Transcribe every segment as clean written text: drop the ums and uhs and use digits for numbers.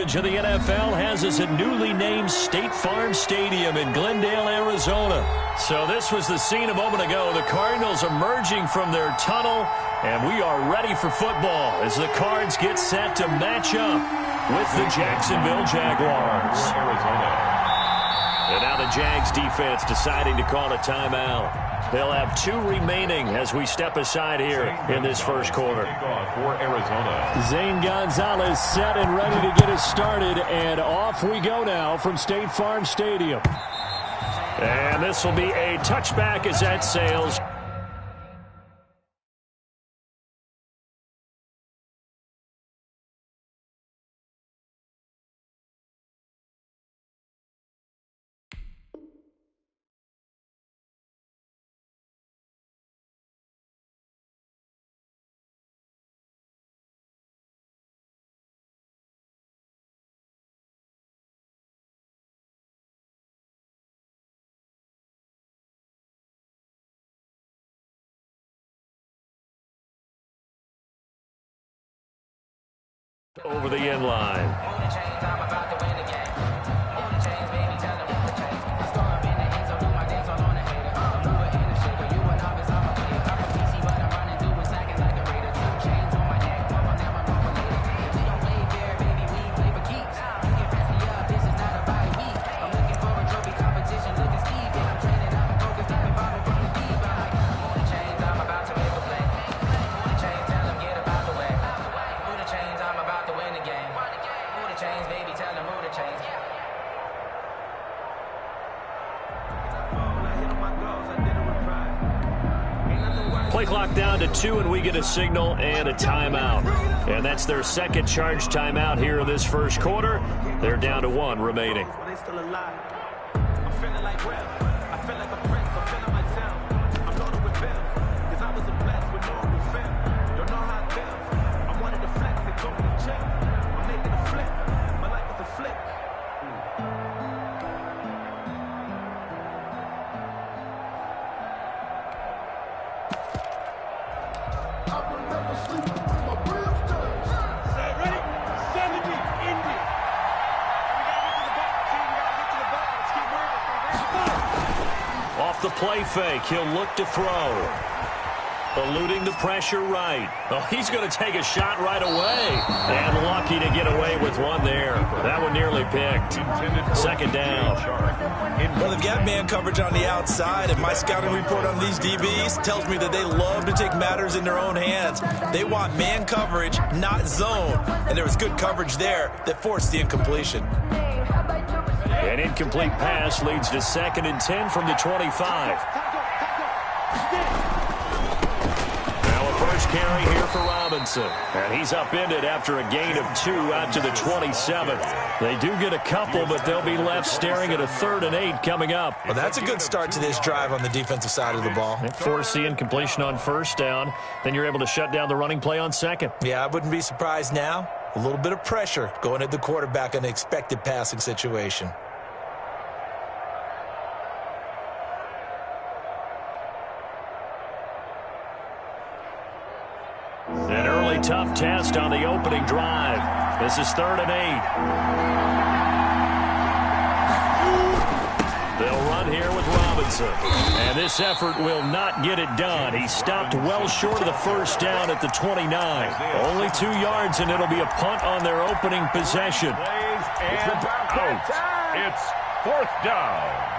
coverage of the NFL has us at newly named State Farm Stadium in Glendale, Arizona. So this was the scene a moment ago. The Cardinals emerging from their tunnel, and we are ready for football as the Cards get set to match up with the Jacksonville Jaguars. And now the Jags defense deciding to call a timeout. They'll have 2 remaining as we step aside here in this first quarter. Zane Gonzalez set and ready to get us started, and off we go now from State Farm Stadium. And this will be a touchback as that sails. Over the end line. Play clock down to 2, and we get a signal and a timeout. And that's their second charge timeout here in this first quarter. They're down to 1 remaining. Off the play fake, he'll look to throw. Eluding the pressure right. Oh, he's going to take a shot right away. And lucky to get away with one there. That one nearly picked. Second down. Well, they've got man coverage on the outside, and my scouting report on these DBs tells me that they love to take matters in their own hands. They want man coverage, not zone. And there was good coverage there that forced the incompletion. An incomplete pass leads to 2nd and 10 from the 25. First carry here for Robinson. And he's upended after a gain of 2 out to the 27. They do get a couple, but they'll be left staring at a 3rd and 8 coming up. Well, that's a good start to this drive on the defensive side of the ball. Force the incompletion on first down. Then you're able to shut down the running play on 2nd. Yeah, I wouldn't be surprised now. A little bit of pressure going at the quarterback in an expected passing situation. An early tough test on the opening drive. This is 3rd and 8. They'll run here with Robinson. And this effort will not get it done. He stopped well short of the first down at the 29. Only 2 yards, and it'll be a punt on their opening possession. And out. It's 4th down.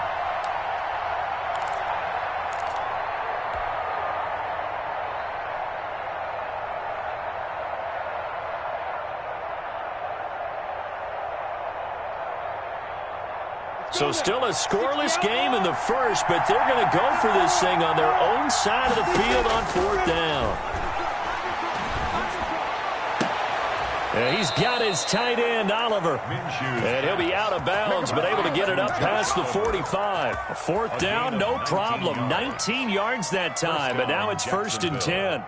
So still a scoreless game in the first, but they're going to go for this thing on their own side of the field on 4th down. And he's got his tight end, Oliver. And he'll be out of bounds, but able to get it up past the 45. 4th down, no problem. 19 yards that time, but now it's 1st and 10.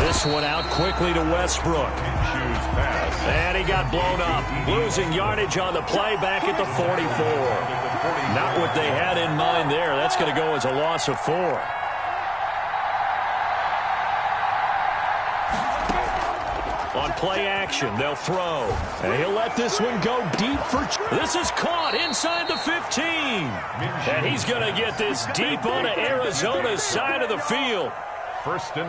This one out quickly to Westbrook. And he got blown up. Losing yardage on the play back at the 44. Not what they had in mind there. That's going to go as a loss of 4. On play action, they'll throw. And he'll let this one go deep for... This is caught inside the 15. And he's going to get this deep onto Arizona's side of the field.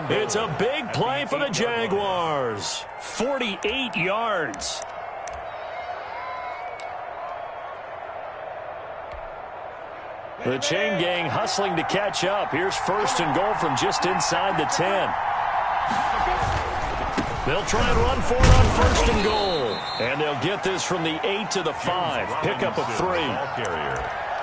It's a big play for the Jaguars. 48 yards. The chain gang hustling to catch up. Here's 1st and goal from just inside the 10. They'll try and run for it on 1st and goal. And they'll get this from the 8 to the 5. Pickup of 3.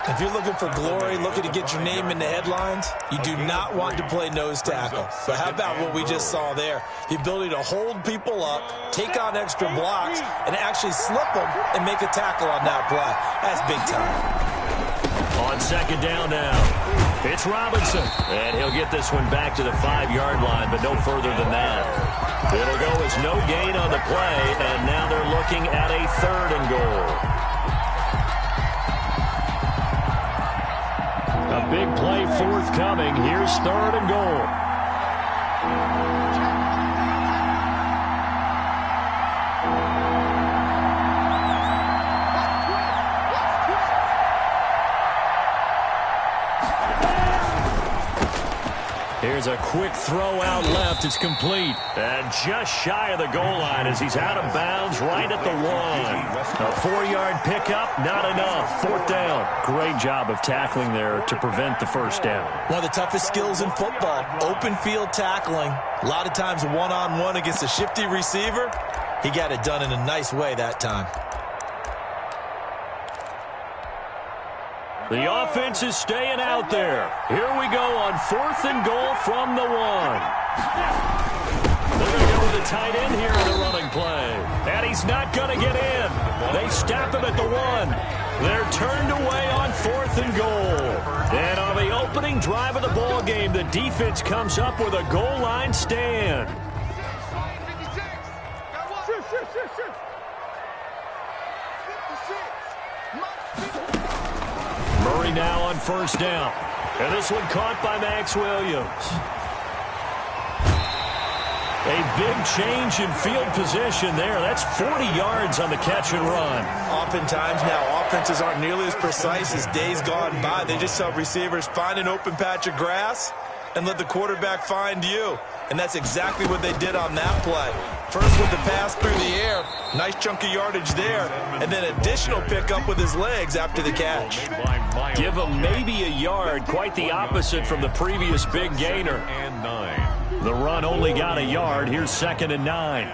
If you're looking for glory, looking to get your name in the headlines, you do not want to play nose tackle. But how about what we just saw there? The ability to hold people up, take on extra blocks, and actually slip them and make a tackle on that play. That's big time. On 2nd down now, it's Robinson. And he'll get this one back to the 5-yard line, but no further than that. It'll go as no gain on the play, and now they're looking at a 3rd and goal. A big play forthcoming. Here's 3rd and goal. Here's a quick throw out left. It's complete. And just shy of the goal line as he's out of bounds right at the 1. A 4-yard pickup, not enough. 4th down. Great job of tackling there to prevent the 1st down. One of the toughest skills in football, open field tackling. A lot of times one-on-one against a shifty receiver. He got it done in a nice way that time. The offense is staying out there. Here we go on 4th and goal from the 1. They're going to go with the tight end here in the running play. And he's not going to get in. They stop him at the 1. They're turned away on 4th and goal. And on the opening drive of the ball game, the defense comes up with a goal line stand. Murray now on 1st down. And this one caught by Max Williams. A big change in field position there. That's 40 yards on the catch and run. Oftentimes now, offenses aren't nearly as precise as days gone by. They just tell receivers, find an open patch of grass and let the quarterback find you. And that's exactly what they did on that play. First with the pass through the air, nice chunk of yardage there, and then additional pickup with his legs after the catch. Give him maybe a yard, quite the opposite from the previous big gainer. The run only got a yard. Here's 2nd and 9.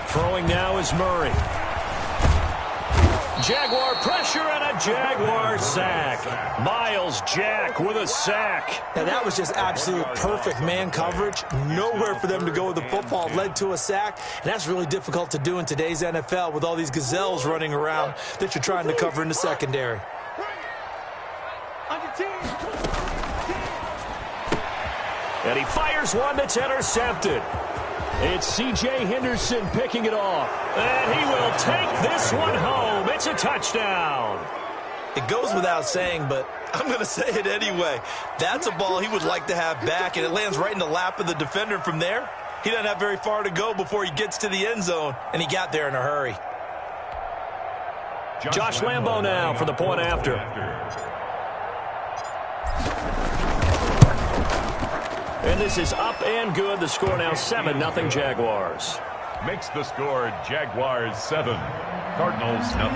Throwing now is Murray. Jaguar pressure and a Jaguar sack. Miles Jack with a sack. Now that was just absolute perfect man coverage. Nowhere for them to go with the football. Led to a sack. And that's really difficult to do in today's NFL with all these gazelles running around that you're trying to cover in the secondary. And he fires one that's intercepted. It's C.J. Henderson picking it off. And he will take this one home. It's a touchdown. It goes without saying, but I'm going to say it anyway. That's a ball he would like to have back, and it lands right in the lap of the defender from there. He doesn't have very far to go before he gets to the end zone, and he got there in a hurry. Josh Lambo now for the point after. And this is up and good. The score now 7-0 Jaguars. Makes the score Jaguars 7, Cardinals 0.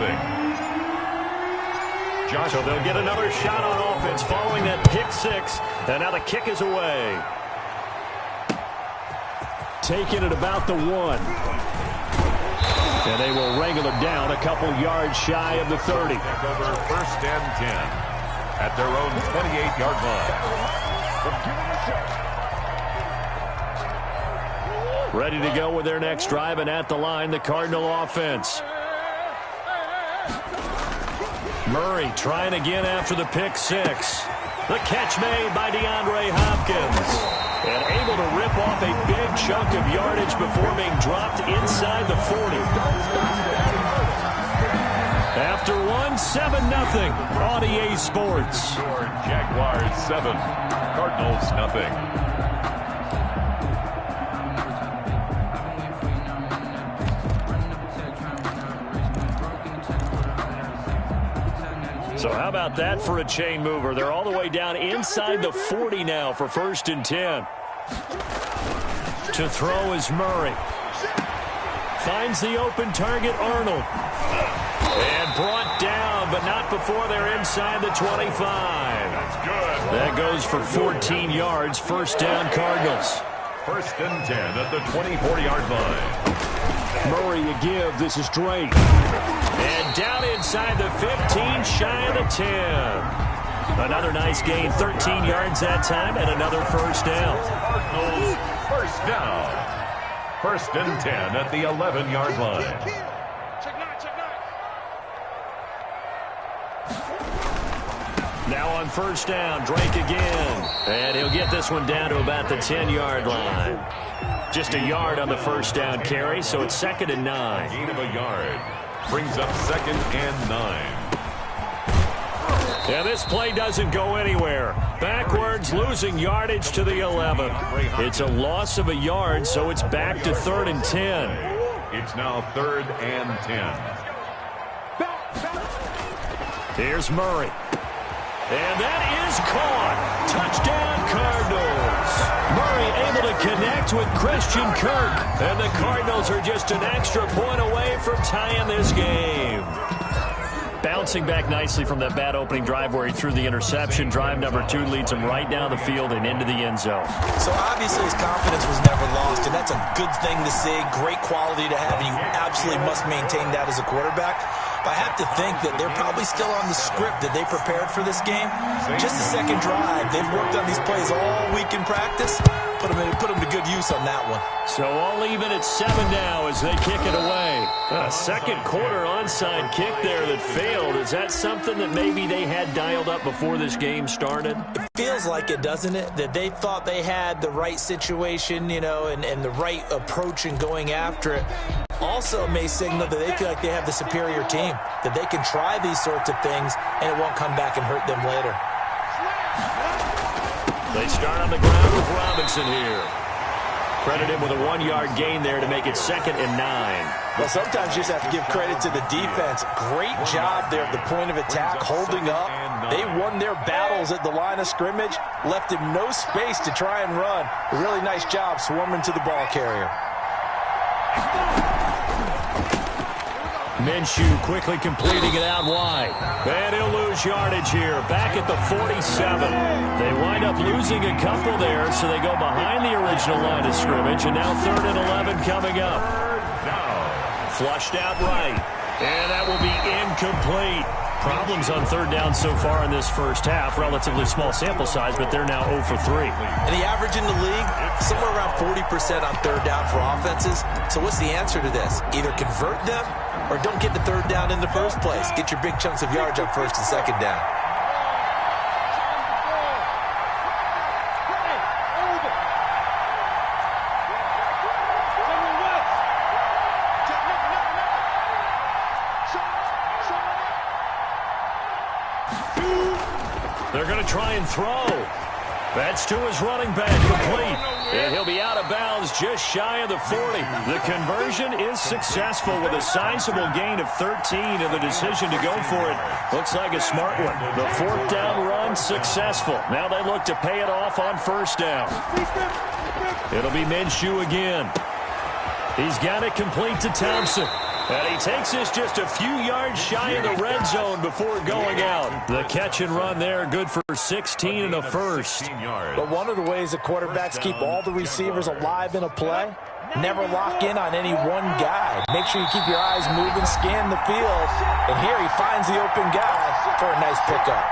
So they'll get another shot on offense following that pick 6. And now the kick is away. Taking it about the 1. And they will wrangle it down a couple yards shy of the 30. Over 1st and 10 at their own 28-yard line. Ready to go with their next drive, and at the line, the Cardinal offense. Murray trying again after the pick six. The catch made by DeAndre Hopkins. And able to rip off a big chunk of yardage before being dropped inside the 40. After 7-0 on EA Sports. Jaguars 7, Cardinals nothing. So how about that for a chain mover? They're all the way down inside the 40 now for 1st and 10. To throw is Murray. Finds the open target, Arnold. And brought down, but not before they're inside the 25. That's good. That goes for 14 yards. 1st down, Cardinals. 1st and 10 at the 24-yard line. Murray to give. This is Drake. And down inside the 15, shy of the 10. Another nice gain, 13 yards that time, and another 1st down. Cardinals 1st down. 1st and 10 at the 11-yard line. Now on 1st down, Drake again. And he'll get this one down to about the 10-yard line. Just a yard on the 1st down carry, so it's 2nd and 9. Gain of a yard. Brings up 2nd and 9. Yeah, this play doesn't go anywhere. Backwards, losing yardage to the 11. It's a loss of a yard, so it's back to 3rd and 10. It's now 3rd and 10. Here's Murray. And that is caught. Touchdown, Cardinals. Murray able to connect with Christian Kirk. And the Cardinals are just an extra point away from tying this game. Bouncing back nicely from that bad opening drive where he threw the interception. Drive number 2 leads him right down the field and into the end zone. So obviously his confidence was never lost, and that's a good thing to see. Great quality to have, and you absolutely must maintain that as a quarterback. But I have to think that they're probably still on the script that they prepared for this game. Just the second drive. They've worked on these plays all week in practice. Put them to good use on that one. So all even at 7 now as they kick it away. A second quarter onside kick there that failed. Is that something that maybe they had dialed up before this game started? It feels like it, doesn't it? That they thought they had the right situation, you know, and the right approach in going after it. Also may signal that they feel like they have the superior team, that they can try these sorts of things and it won't come back and hurt them later. They start on the ground with Robinson here. Credit him with a 1-yard gain there to make it 2nd and 9. Well, sometimes you just have to give credit to the defense. Great job there at the point of attack, holding up. They won their battles at the line of scrimmage, left him no space to try and run. A really nice job swarming to the ball carrier. Minshew quickly completing it out wide. And he'll lose yardage here. Back at the 47. They wind up losing a couple there, so they go behind the original line of scrimmage. And now 3rd and 11 coming up. Flushed out right. And that will be incomplete. Problems on 3rd down so far in this first half. Relatively small sample size, but they're now 0 for 3. And the average in the league, somewhere around 40% on 3rd down for offenses. So what's the answer to this? Either convert them or don't get the 3rd down in the first place. Get your big chunks of yards on 1st and 2nd down. They're going to try and throw. That's to his running back, complete. And he'll be out of bounds just shy of the 40. The conversion is successful with a sizable gain of 13, and the decision to go for it looks like a smart one. The 4th down run successful. Now they look to pay it off on 1st down. It'll be Minshew again. He's got it complete to Thompson. And he takes this just a few yards shy of the red zone before going out. The catch and run there, good for 16 and a first. But one of the ways the quarterbacks keep all the receivers alive in a play, never lock in on any one guy. Make sure you keep your eyes moving, scan the field. And here he finds the open guy for a nice pickup.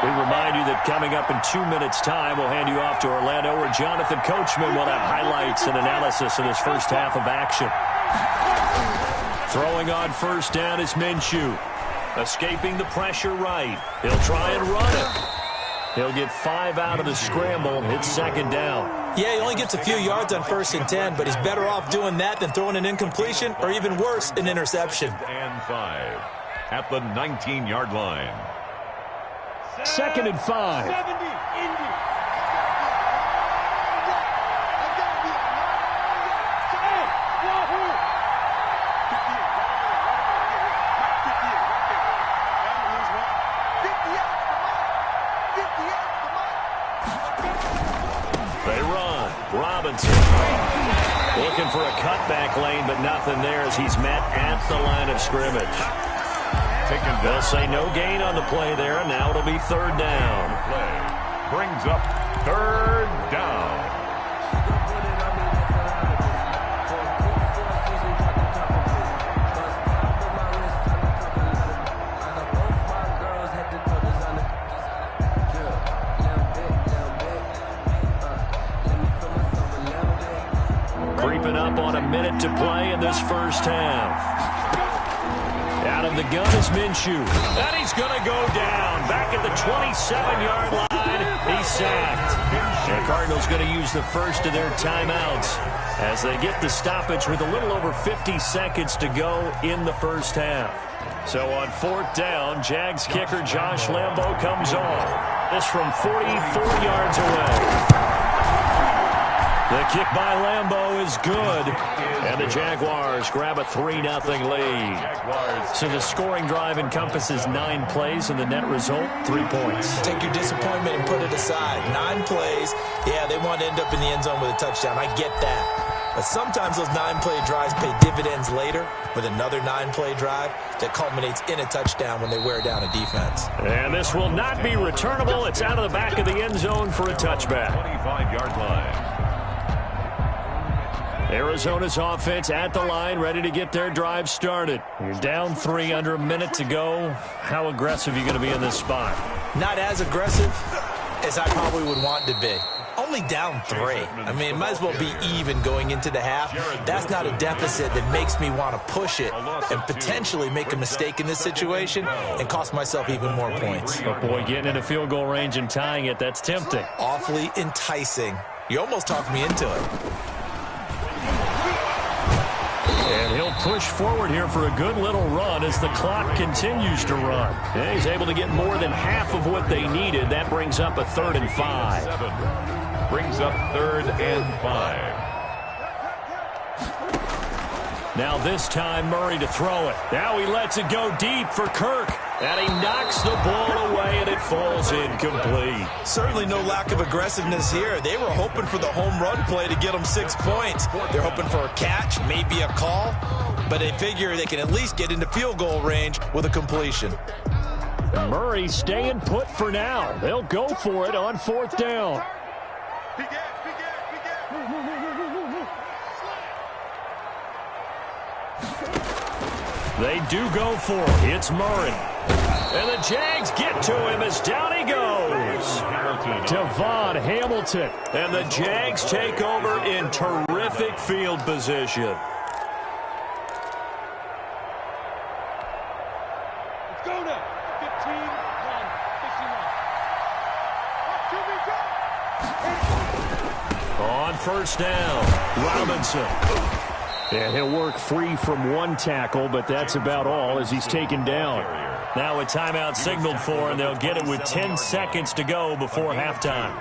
We remind you that coming up in 2 minutes' time, we'll hand you off to Orlando, where Jonathan Coachman will have highlights and analysis of this first half of action. Throwing on first down is Minshew. Escaping the pressure right. He'll try and run it. He'll get 5 out of the scramble. It's second down. Yeah, he only gets a few yards on 1st and 10, but he's better off doing that than throwing an incompletion or even worse, an interception. And 5 at the 19-yard line. 2nd and 5. They run. Robinson looking for a cutback lane, but nothing there as he's met at the line of scrimmage. They'll say no gain on the play there, and now it'll be 3rd down. Play brings up 3rd down. Creeping up on a minute to play in this first half. Out of the gun is Minshew. And he's going to go down. Back at the 27-yard line. He's sacked. The Cardinals going to use the first of their timeouts as they get the stoppage with a little over 50 seconds to go in the first half. So on 4th down, Jags kicker Josh Lambo comes on. This from 44 yards away. The kick by Lambo is good, and the Jaguars grab a 3-0 lead. So the scoring drive encompasses 9 plays, and the net result, 3 points. Take your disappointment and put it aside. 9 plays, yeah, they want to end up in the end zone with a touchdown. I get that. But sometimes those 9-play drives pay dividends later with another 9-play drive that culminates in a touchdown when they wear down a defense. And this will not be returnable. It's out of the back of the end zone for a touchback. 25-yard line. Arizona's offense at the line, ready to get their drive started. You're down 3 under a minute to go. How aggressive are you going to be in this spot? Not as aggressive as I probably would want to be. Only down 3. I mean, it might as well be even going into the half. That's not a deficit that makes me want to push it and potentially make a mistake in this situation and cost myself even more points. But boy, getting into field goal range and tying it, that's tempting. Awfully enticing. You almost talked me into it. And he'll push forward here for a good little run as the clock continues to run. And he's able to get more than half of what they needed. That brings up a 3rd and 5. Brings up 3rd and 5. Now this time Murray to throw it. Now he lets it go deep for Kirk. And he knocks the ball away, and it falls incomplete. Certainly no lack of aggressiveness here. They were hoping for the home run play to get them 6 points. They're hoping for a catch, maybe a call, but they figure they can at least get into field goal range with a completion. Murray staying put for now. They'll go for it on 4th down. They do go for it. It's Murray. And the Jags get to him as down he goes. Devon Hamilton. And the Jags take over in terrific field position. Let's go now. 15-1. On 1st down, Robinson. And he'll work free from 1 tackle, but that's about all as he's taken down. Now a timeout signaled for, and they'll get it with 10 seconds to go before halftime.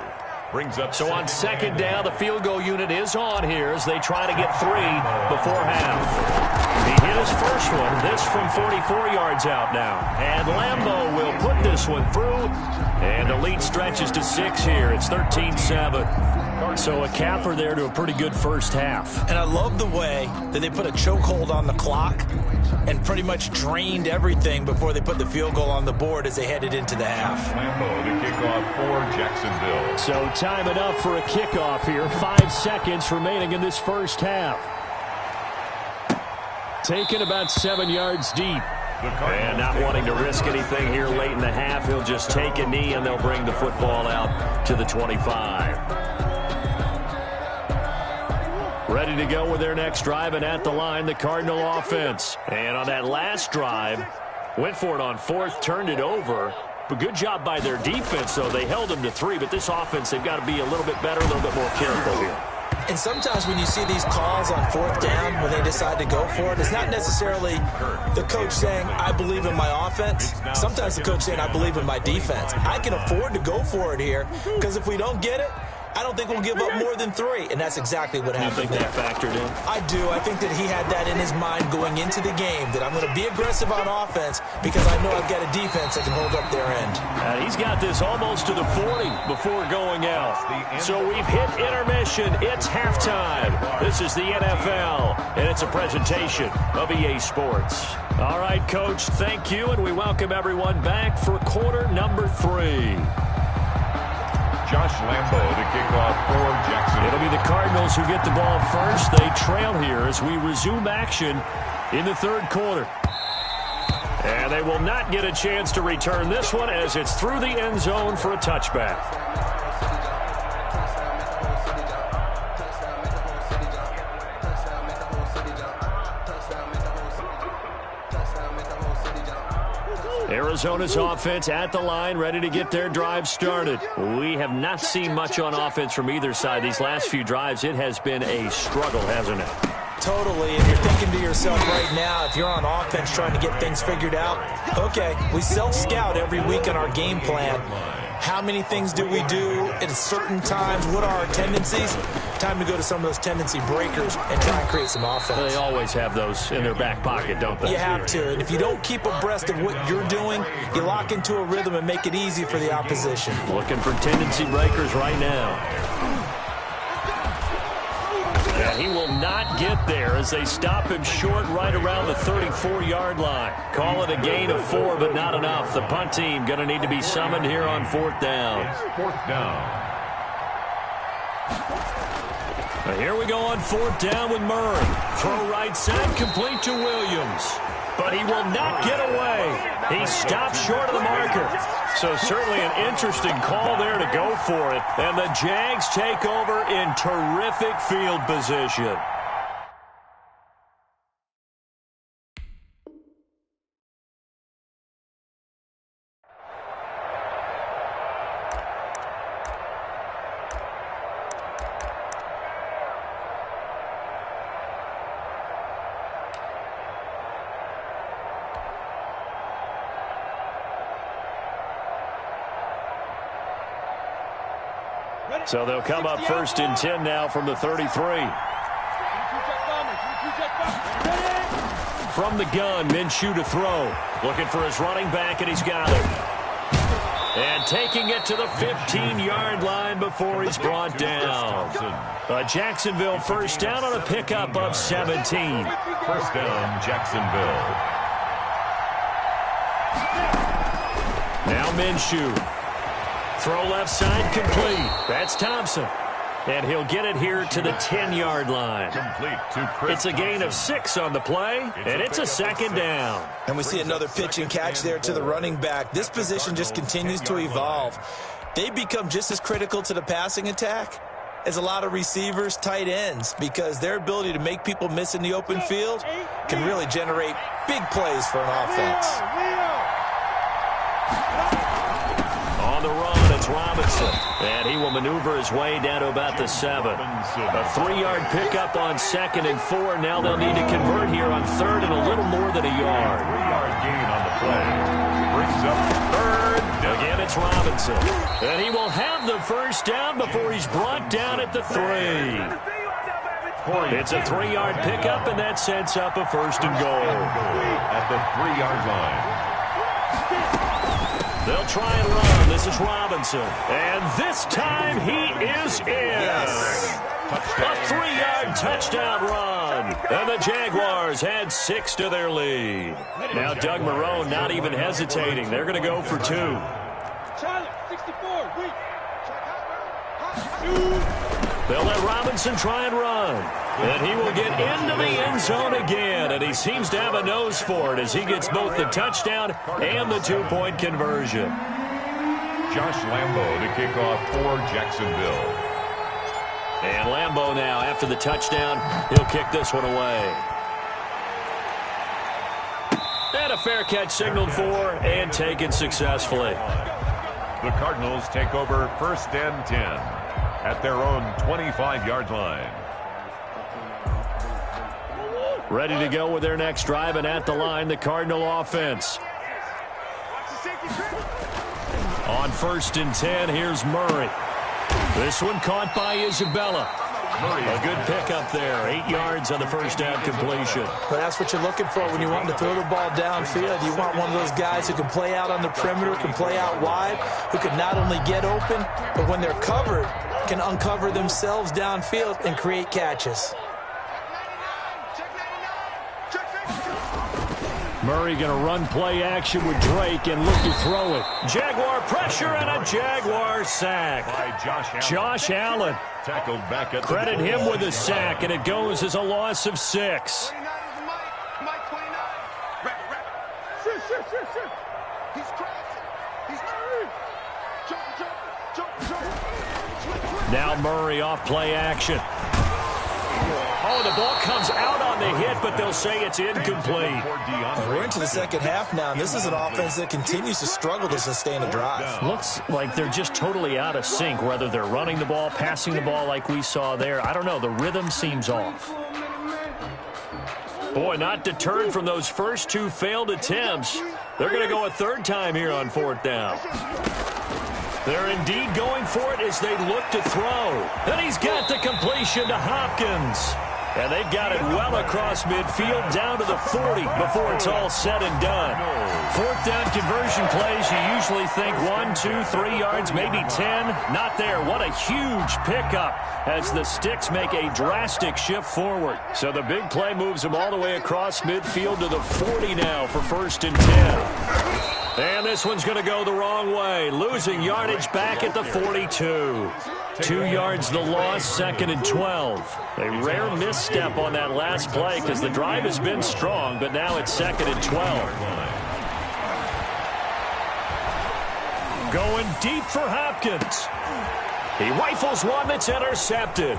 So on 2nd down, the field goal unit is on here as they try to get 3 before half. He hit his first one, this from 44 yards out now. And Lambo will put this one through, and the lead stretches to 6 here. It's 13-7. So a capper there to a pretty good first half. And I love the way that they put a chokehold on the clock and pretty much drained everything before they put the field goal on the board as they headed into the half. Lambo to kick off for Jacksonville. So time enough for a kickoff here. 5 seconds remaining in this first half. Taken about 7 yards deep. And not wanting to risk anything here late in the half, he'll just take a knee and they'll bring the football out to the 25. Ready to go with their next drive, and at the line, the Cardinal offense. And on that last drive, went for it on fourth, turned it over. But good job by their defense, though. They held them to 3, but this offense, they've got to be a little bit better, a little bit more careful here. And sometimes when you see these calls on fourth down, when they decide to go for it, it's not necessarily the coach saying, I believe in my offense. Sometimes the coach saying, I believe in my defense. I can afford to go for it here, because if we don't get it, I don't think we'll give up more than 3, and that's exactly what happened. You think that factored in? I do. I think that he had that in his mind going into the game, that I'm going to be aggressive on offense because I know I've got a defense that can hold up their end. He's got this almost to the 40 before going out. So we've hit intermission. It's halftime. This is the NFL, and it's a presentation of EA Sports. All right, Coach, thank you, and we welcome everyone back for quarter number 3. Josh Lambo to kick off for Jackson. It'll be the Cardinals who get the ball first. They trail here as we resume action in the third quarter. And they will not get a chance to return this one as it's through the end zone for a touchback. Arizona's offense at the line, ready to get their drive started. We have not seen much on offense from either side. These last few drives, it has been a struggle, hasn't it? Totally, and you're thinking to yourself right now, if you're on offense trying to get things figured out, okay, we self-scout every week on our game plan. How many things do we do at certain times? What are our tendencies? Time to go to some of those tendency breakers and try and create some offense. They always have those in their back pocket, don't they? You have to, and if you don't keep abreast of what you're doing, you lock into a rhythm and make it easy for the opposition. Looking for tendency breakers right now. And he will not get there as they stop him short right around the 34-yard line. Call it a gain of 4, but not enough. The punt team going to need to be summoned here on fourth down. It's fourth down. Here we go on fourth down with Murray. Throw right side, complete to Williams. But he will not get away. He stopped short of the marker. So certainly an interesting call there to go for it. And the Jags take over in terrific field position. So they'll come up first and 10 now from the 33. From the gun, Minshew to throw. Looking for his running back, and he's got it. And taking it to the 15-yard line before he's brought down. A Jacksonville first down on a pickup of 17. First down, Jacksonville. Now Minshew. Throw left side, complete. That's Thompson. And he'll get it here to the 10-yard line. Complete to Chris It's a gain of 6 on the play, and it's a second down. And we see another pitch and catch there to the running back. This position just continues to evolve. They become just as critical to the passing attack as a lot of receivers, tight ends, because their ability to make people miss in the open field can really generate big plays for an offense. On the run, it's Robinson. And he will maneuver his way down to about the 7. A 3-yard pickup on 2nd and 4. Now they'll need to convert here on 3rd and a little more than a yard. 3-yard gain on the play. Brings up 3rd. Again, it's Robinson. And he will have the first down before he's brought down at the 3. It's a 3-yard pickup, and that sets up a first and goal. At the 3-yard line. They'll try and run. This is Robinson. And this time he is in. Yes. A 3-yard touchdown run. And the Jaguars had 6 to their lead. Now Doug Marrone not even hesitating. They're going to go for 2. They'll let Robinson try and run. And he will get into the end zone again, and he seems to have a nose for it as he gets both the touchdown and the two-point conversion. Josh Lambo to kick off for Jacksonville. And Lambo now, after the touchdown, he'll kick this one away. And a fair catch signaled for and taken successfully. The Cardinals take over 1st and 10 at their own 25-yard line. Ready to go with their next drive, and at the line, the Cardinal offense. On 1st and 10, here's Murray. This one caught by Isabella. A good pickup there. 8 yards on the first down completion. But that's what you're looking for when you want to throw the ball downfield. You want one of those guys who can play out on the perimeter, can play out wide, who can not only get open, but when they're covered, can uncover themselves downfield and create catches. Murray going to run play action with Drake and look to throw it. Jaguar pressure and a Jaguar sack. By Josh Allen. Tackled back at Credit him with a sack, and it goes as a loss of 6. Now Murray off play action. Oh, the ball comes out on the hit, but they'll say it's incomplete. We're into the second half now, and this is an offense that continues to struggle to sustain a drive. Looks like they're just totally out of sync, whether they're running the ball, passing the ball like we saw there. I don't know. The rhythm seems off. Boy, not deterred from those first 2 failed attempts. They're going to go a third time here on 4th down. They're indeed going for it as they look to throw. And he's got the completion to Hopkins. And they've got it well across midfield down to the 40 before it's all said and done. 4th down conversion plays, you usually think 1, 2, 3 yards, maybe 10. Not there. What a huge pickup as the Sticks make a drastic shift forward. So the big play moves them all the way across midfield to the 40 now for 1st and 10. And this one's going to go the wrong way. Losing yardage back at the 42. 2 yards the loss, 2nd and 12. A rare misstep on that last play because the drive has been strong, but now it's 2nd and 12. Going deep for Hopkins. He rifles one that's intercepted.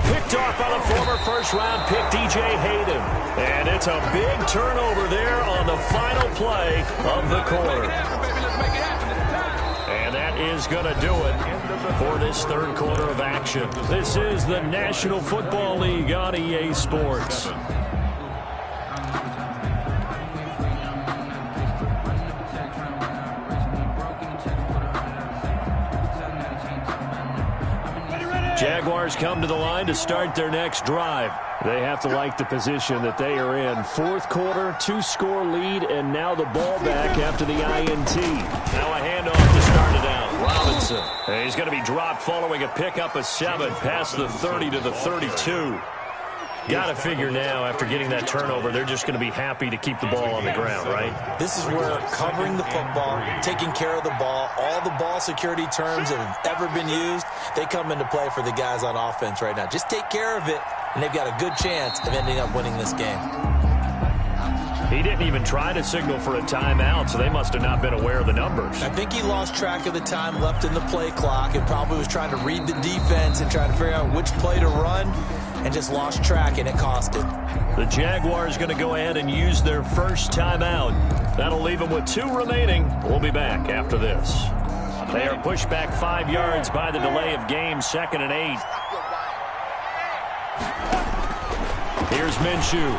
Picked off by the former first-round pick, DJ Hayden. And it's a big turnover there on the final play of the quarter. And that is going to do it for this third quarter of action. This is the National Football League on EA Sports. Jaguars come to the line to start their next drive. They have to like the position that they are in. 4th quarter, 2-score lead, and now the ball back after the INT. Now a handoff to start it out. Robinson. And he's going to be dropped following a pickup of 7 past the 30 to the 32. Got to figure now, after getting that turnover, they're just going to be happy to keep the ball on the ground, right? This is where covering the football, taking care of the ball, all the ball security terms that have ever been used, they come into play for the guys on offense right now. Just take care of it, and they've got a good chance of ending up winning this game. He didn't even try to signal for a timeout, so they must have not been aware of the numbers. I think he lost track of the time left in the play clock and probably was trying to read the defense and trying to figure out which play to run, and just lost track, and it cost him. The Jaguars going to go ahead and use their first timeout. That'll leave them with 2 remaining. We'll be back after this. They are pushed back 5 yards by the delay of game, 2nd and 8. Here's Minshew.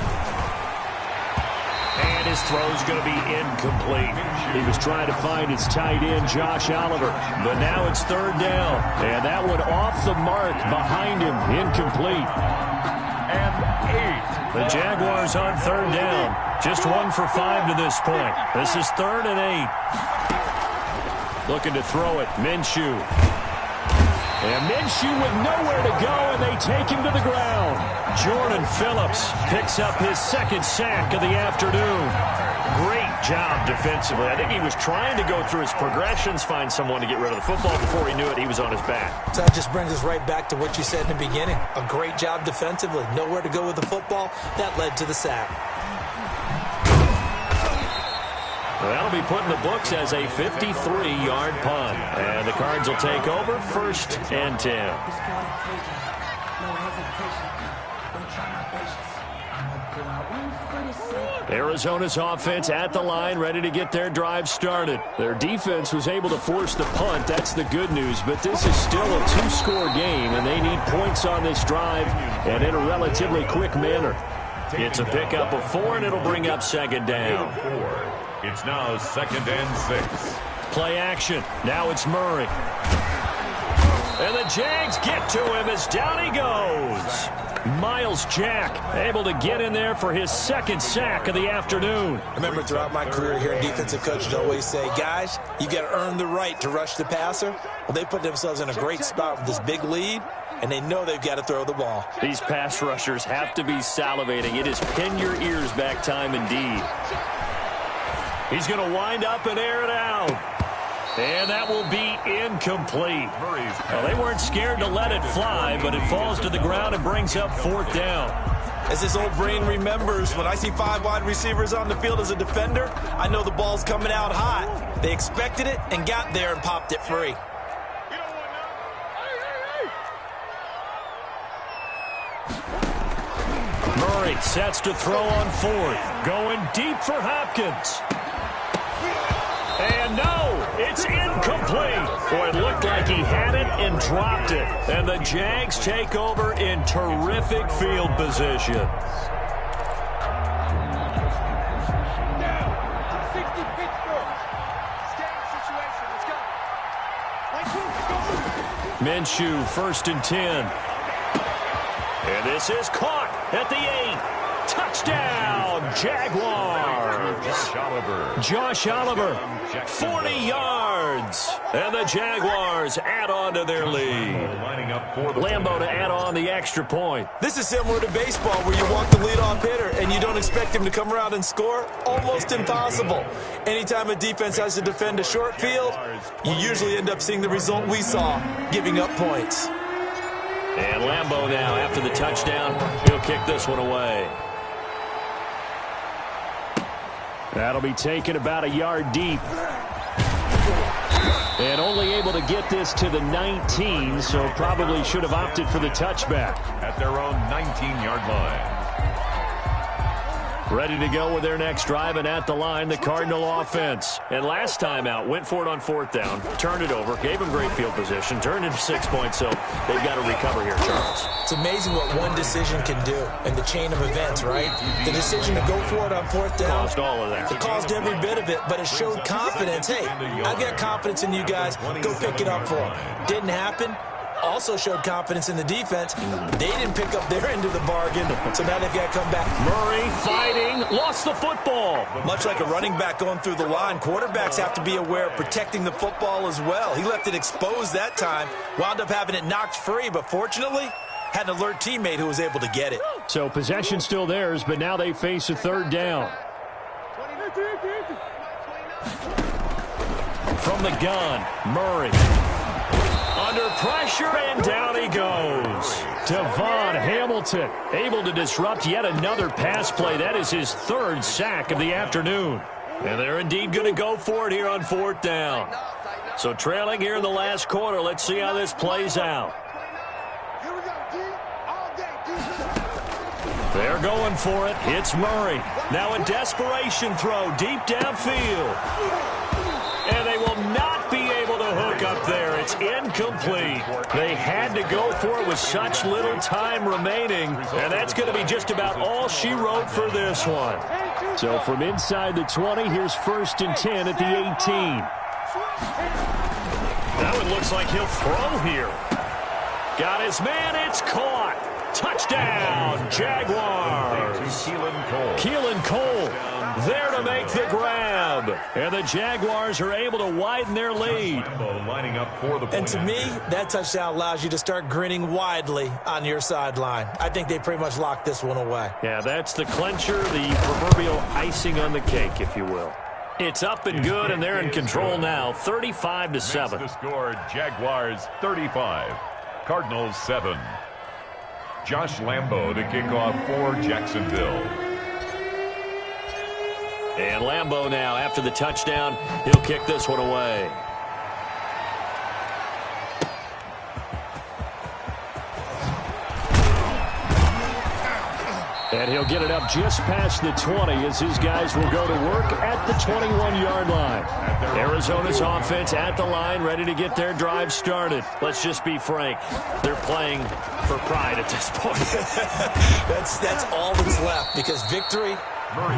And his throw's going to be incomplete. He was trying to find his tight end, Josh Oliver. But now it's 3rd down. And that one off the mark behind him. Incomplete. And 8. The Jaguars on 3rd down. Just 1 for 5 to this point. This is 3rd and 8. Looking to throw it. Minshew. And Minshew with nowhere to go, and they take him to the ground. Jordan Phillips picks up his second sack of the afternoon. Great job defensively. I think he was trying to go through his progressions, find someone to get rid of the football. Before he knew it, he was on his back. So that just brings us right back to what you said in the beginning. A great job defensively. Nowhere to go with the football. That led to the sack. Well, that'll be put in the books as a 53-yard punt. And the Cards will take over 1st and 10. Arizona's offense at the line, ready to get their drive started. Their defense was able to force the punt. That's the good news. But this is still a 2-score game, and they need points on this drive and in a relatively quick manner. It's a pickup of 4, and it'll bring up 2nd down. It's now 2nd and 6. Play action. Now it's Murray. And the Jags get to him as down he goes. Miles Jack able to get in there for his 2nd sack of the afternoon. I remember throughout my career here, defensive coaches always say, guys, you got to earn the right to rush the passer. Well, they put themselves in a great spot with this big lead, and they know they've got to throw the ball. These pass rushers have to be salivating. It is pin your ears back time indeed. He's going to wind up and air it out. And that will be incomplete. Well, they weren't scared to let it fly, but it falls to the ground and brings up 4th down. As his old brain remembers, when I see 5 wide receivers on the field as a defender, I know the ball's coming out hot. They expected it and got there and popped it free. Murray sets to throw on 4th. Going deep for Hopkins. And no, it's incomplete. Boy, it looked like he had it and dropped it. And the Jags take over in terrific field position. Minshew, 1st and 10. And this is caught at the 8. Touchdown, Jaguars. Josh Oliver, 40 yards. And the Jaguars add on to their lead. Lambeau to add on the extra point. This is similar to baseball where you walk the leadoff hitter and you don't expect him to come around and score. Almost impossible. Anytime a defense has to defend a short field, you usually end up seeing the result we saw, giving up points. And Lambeau now, after the touchdown, he'll kick this one away. That'll be taken about a yard deep. And only able to get this to the 19, so probably should have opted for the touchback. At their own 19-yard line. Ready to go with their next drive, and at the line, the Cardinal offense. And last time out, went for it on 4th down, turned it over, gave them great field position, turned into 6 points, so they've got to recover here, Charles. It's amazing what one decision can do in the chain of events, right? The decision to go for it on 4th down. Caused all of that. It caused every bit of it, but it showed confidence. Hey, I've got confidence in you guys. Go pick it up for them. Didn't happen. Also showed confidence in the defense. They didn't pick up their end of the bargain, so now they've got to come back. Murray fighting, lost the football. Much like a running back going through the line, quarterbacks have to be aware of protecting the football as well. He left it exposed that time, wound up having it knocked free, but fortunately, had an alert teammate who was able to get it. So possession still theirs, but now they face a 3rd down. From the gun, Murray. Under pressure, and down he goes. Devon Hamilton able to disrupt yet another pass play. That is his 3rd sack of the afternoon. And they're indeed going to go for it here on 4th down. So trailing here in the last quarter. Let's see how this plays out. They're going for it. It's Murray. Now a desperation throw deep downfield. And they will not be able to hook up there. It's incomplete. They had to go for it with such little time remaining. And that's going to be just about all she wrote for this one. So from inside the 20, here's 1st and 10 at the 18. Now it looks like he'll throw here. Got his man. It's caught. Touchdown, Jaguars. Keelan Cole. Keelan Cole there to make the grab. dub. And the Jaguars are able to widen their lead. Lining up for the and to me, that touchdown allows you to start grinning widely on your sideline. I think they pretty much locked this one away. Yeah, that's the clincher, the proverbial icing on the cake, if you will. It's up and good, and they're in control now, 35-7. The score, Jaguars 35, Cardinals 7. Josh Lambo to kick off for Jacksonville. And Lambo now, after the touchdown, he'll kick this one away. And he'll get it up just past the 20 as his guys will go to work at the 21-yard line. Arizona's offense at the line, ready to get their drive started. Let's just be frank. They're playing for pride at this point. That's all that's left, because victory,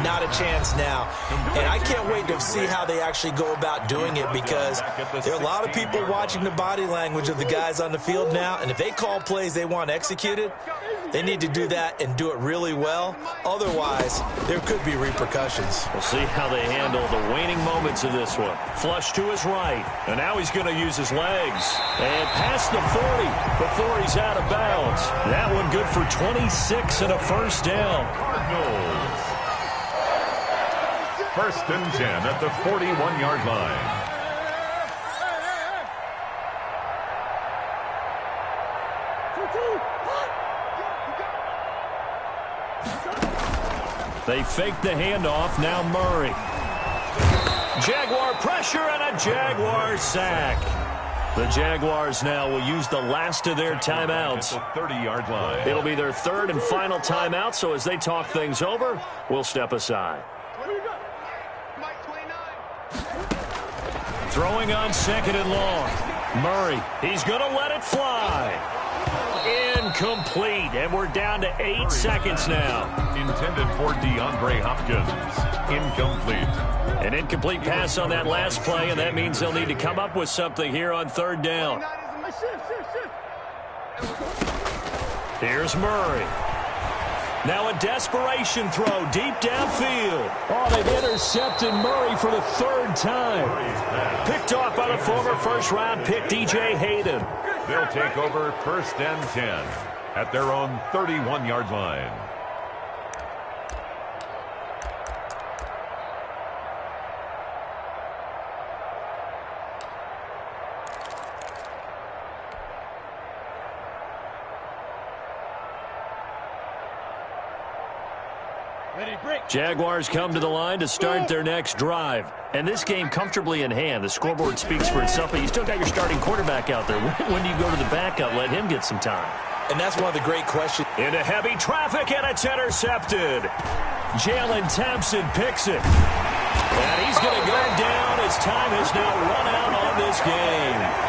not a chance now. And I can't wait to see how they actually go about doing it, because there are a lot of people watching the body language of the guys on the field now, and if they call plays they want executed, they need to do that and do it really well. Otherwise, there could be repercussions. We'll see how they handle the waning moments of this one. Flush to his right, and now he's going to use his legs. And past the 40 before he's out of bounds. That one good for 26 and a first down. Cardinals. 1st and 10 at the 41-yard line. They fake the handoff. Now Murray. Jaguar pressure and a Jaguar sack. The Jaguars now will use the last of their timeouts. 30-yard line. It'll be their third and final timeout, so as they talk things over, we'll step aside. Throwing on 2nd and long. Murray, he's going to let it fly. Incomplete, and we're down to 8 seconds now. Intended for DeAndre Hopkins. Incomplete. An incomplete pass on that last play, and that means they'll need to come up with something here on 3rd down. Here's Murray. Now a desperation throw deep downfield. Oh, they've intercepted Murray for the 3rd time. Picked off by the former first-round pick, DJ Hayden. They'll take over 1st and 10 at their own 31-yard line. Jaguars come to the line to start their next drive. And this game comfortably in hand. The scoreboard speaks for itself, but you still got your starting quarterback out there. When do you go to the backup? Let him get some time. And that's one of the great questions. Into heavy traffic, and it's intercepted. Jalen Thompson picks it. And he's going to go down as time has now run out on this game.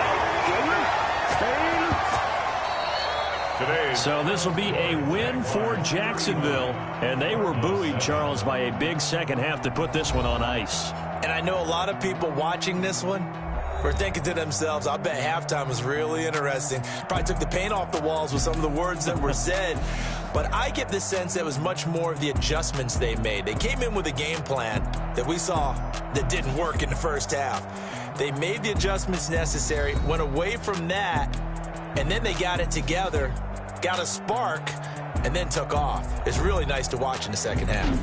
So this will be a win for Jacksonville, and they were buoyed, Charles, by a big second half to put this one on ice. And I know a lot of people watching this one were thinking to themselves, I bet halftime was really interesting. Probably took the paint off the walls with some of the words that were said. But I get the sense that it was much more of the adjustments they made. They came in with a game plan that we saw that didn't work in the first half. They made the adjustments necessary, went away from that, and then they got it together, got a spark, and then took off. It's really nice to watch in the second half.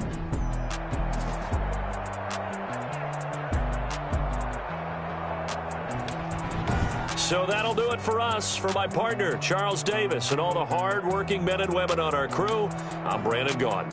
So that'll do it for us. For my partner, Charles Davis, and all the hard-working men and women on our crew, I'm Brandon Gaudin.